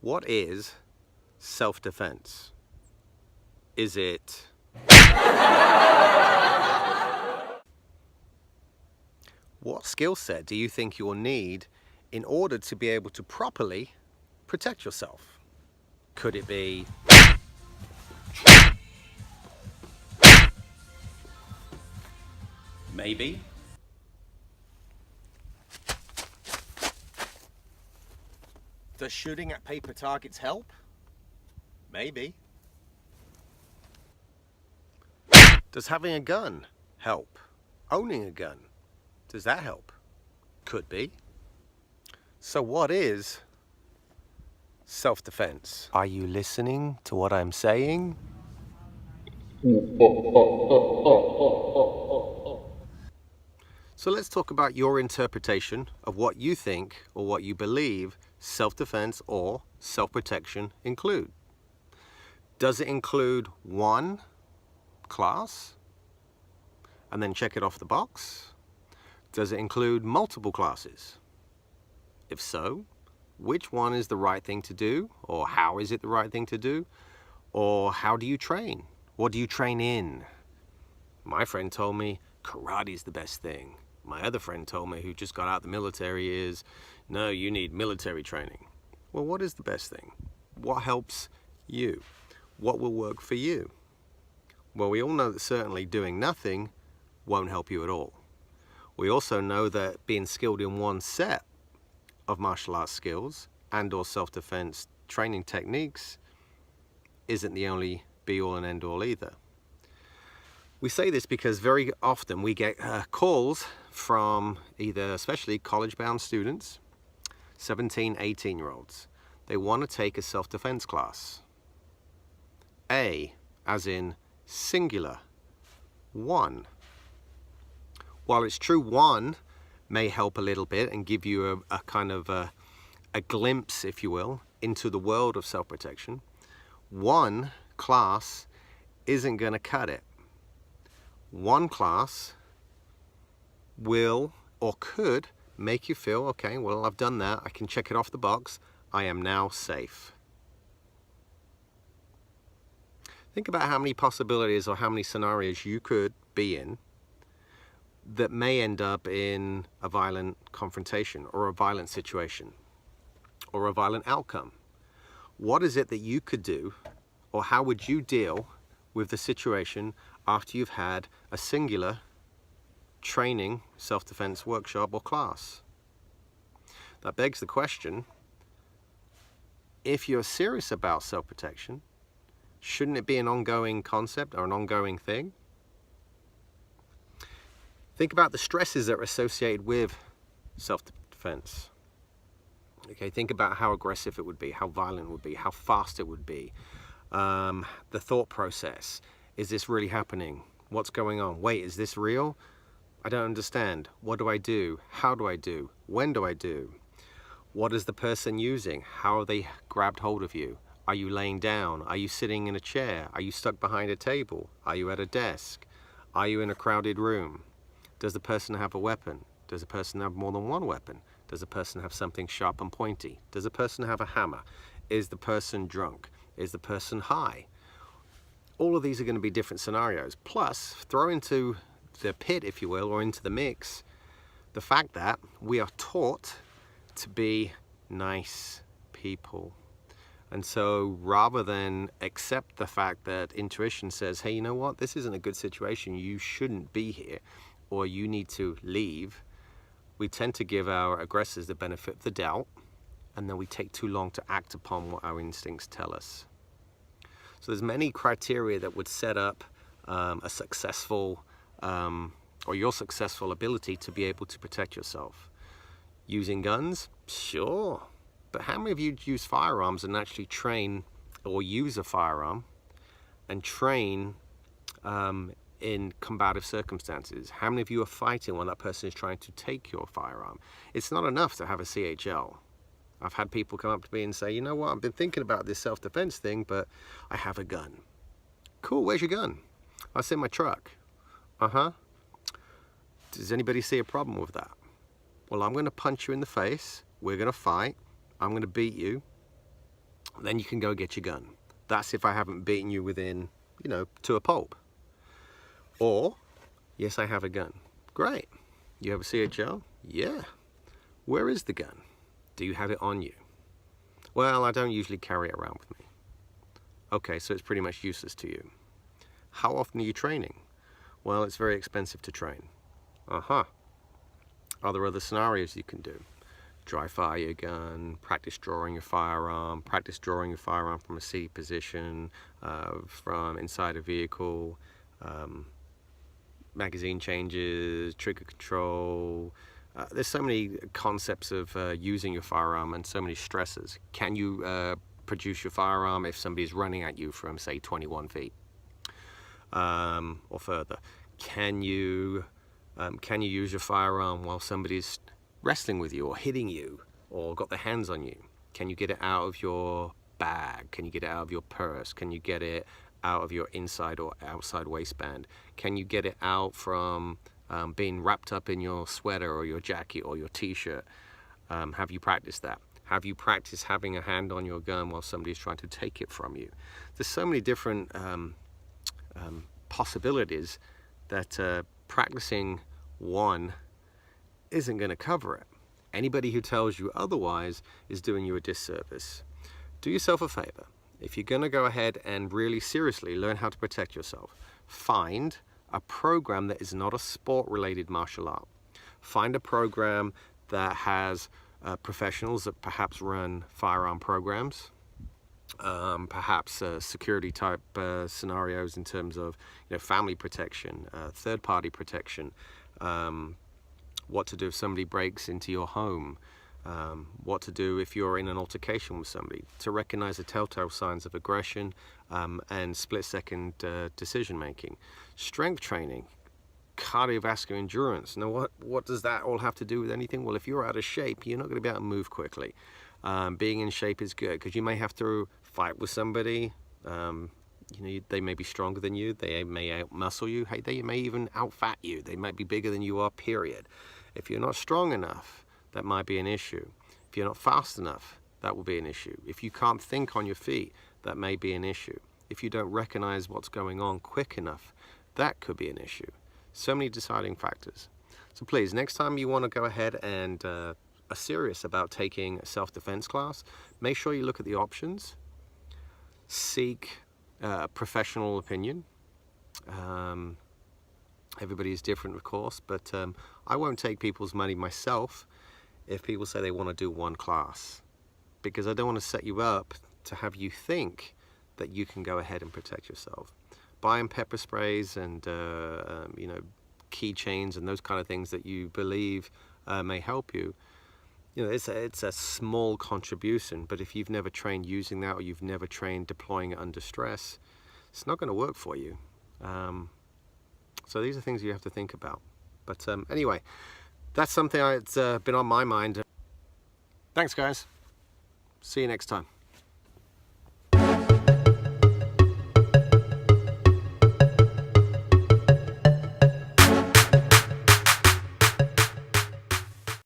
What is self-defense? Is it what skill set do you think you'll need in order to be able to properly protect yourself? Could it be maybe does shooting at paper targets help? Maybe. Does having a gun help? Owning a gun, does that help? Could be. So what is self-defense? Are you listening to what I'm saying? So let's talk about your interpretation of what you think or what you believe self-defense or self-protection include. Does it include one class and then check it off the box? Does it include multiple classes? If so, which one is the right thing to do, or how is it the right thing to do, or how do you train? What do you train in? My friend told me karate is the best thing. My other friend told me, who just got out of the military, is no, you need military training. Well, what is the best thing? What helps you? What will work for you? Well, we all know that certainly doing nothing won't help you at all. We also know that being skilled in one set of martial arts skills and or self-defense training techniques isn't the only be-all and end-all either. We say this because very often we get calls from either especially college-bound students, 17, 18-year-olds. They want to take a self-defense class. A, as in singular, one. While it's true one may help a little bit and give you a kind of a glimpse, if you will, into the world of self-protection, one class isn't going to cut it. One class will or could make you feel, okay, well, I've done that. I can check it off the box. I am now safe. Think about how many possibilities or how many scenarios you could be in that may end up in a violent confrontation or a violent situation or a violent outcome. What is it that you could do, or how would you deal with the situation after you've had a singular training, self-defense workshop or class? That begs the question, if you're serious about self-protection, shouldn't it be an ongoing concept or an ongoing thing? Think about the stresses that are associated with self-defense. Okay, think about how aggressive it would be, how violent it would be, how fast it would be. The thought process. Is this really happening? What's going on? Wait, is this real? I don't understand. What do I do? How do I do? When do I do? What is the person using? How have they grabbed hold of you? Are you laying down? Are you sitting in a chair? Are you stuck behind a table? Are you at a desk? Are you in a crowded room? Does the person have a weapon? Does the person have more than one weapon? Does the person have something sharp and pointy? Does the person have a hammer? Is the person drunk? Is the person high? All of these are going to be different scenarios. Plus, throw into the pit, if you will, or into the mix, the fact that we are taught to be nice people. And so rather than accept the fact that intuition says, hey, you know what, this isn't a good situation, you shouldn't be here, or you need to leave, we tend to give our aggressors the benefit of the doubt, and then we take too long to act upon what our instincts tell us. So there's many criteria that would set up a successful, or your successful ability to be able to protect yourself. Using guns? Sure. But how many of you use firearms and actually train or use a firearm and train in combative circumstances? How many of you are fighting when that person is trying to take your firearm? It's not enough to have a CHL. I've had people come up to me and say, you know what, I've been thinking about this self-defense thing, but I have a gun. Cool, where's your gun? It's in my truck. Uh-huh. Does anybody see a problem with that? Well, I'm going to punch you in the face, we're going to fight, I'm going to beat you, then you can go get your gun. That's if I haven't beaten you within, you know, to a pulp. Or, yes, I have a gun. Great. You ever see a Joe? Yeah. Where is the gun? Do you have it on you? Well, I don't usually carry it around with me. Okay, so it's pretty much useless to you. How often are you training? Well, it's very expensive to train. Are there other scenarios you can do? Dry fire your gun, practice drawing your firearm from a seated position, from inside a vehicle, magazine changes, trigger control. There's so many concepts of using your firearm and so many stresses. Can you produce your firearm if somebody's running at you from, say, 21 feet or further? Can you use your firearm while somebody's wrestling with you or hitting you or got their hands on you? Can you get it out of your bag? Can you get it out of your purse? Can you get it out of your inside or outside waistband? Can you get it out from being wrapped up in your sweater or your jacket or your t-shirt? Have you practiced that? Have you practiced having a hand on your gun while somebody's trying to take it from you? There's so many different possibilities that practicing one isn't going to cover it. Anybody who tells you otherwise is doing you a disservice. Do yourself a favor. If you're going to go ahead and really seriously learn how to protect yourself, find a program that is not a sport-related martial art. Find a program that has professionals that perhaps run firearm programs, perhaps security type scenarios in terms of, you know, family protection, third-party protection, what to do if somebody breaks into your home, what to do if you're in an altercation with somebody, to recognize the telltale signs of aggression and split-second decision making. Strength training, cardiovascular endurance. Now what does that all have to do with anything? Well, if you're out of shape, you're not going to be able to move quickly. Being in shape is good because you may have to fight with somebody. You know, they may be stronger than you, they may out-muscle you, hey, they may even out-fat you, they might be bigger than you are, period. If you're not strong enough, that might be an issue. If you're not fast enough, that will be an issue. If you can't think on your feet, that may be an issue. If you don't recognize what's going on quick enough, that could be an issue. So many deciding factors. So please, next time you want to go ahead and are serious about taking a self-defense class, make sure you look at the options, seek professional opinion. Everybody is different, of course, but I won't take people's money myself if people say they want to do one class, because I don't want to set you up to have you think that you can go ahead and protect yourself. Buying pepper sprays and you know, keychains and those kind of things that you believe may help you, you know, it's a small contribution, but if you've never trained using that or you've never trained deploying it under stress, it's not going to work for you. So these are things you have to think about. But anyway, that's something that's been on my mind. Thanks, guys. See you next time.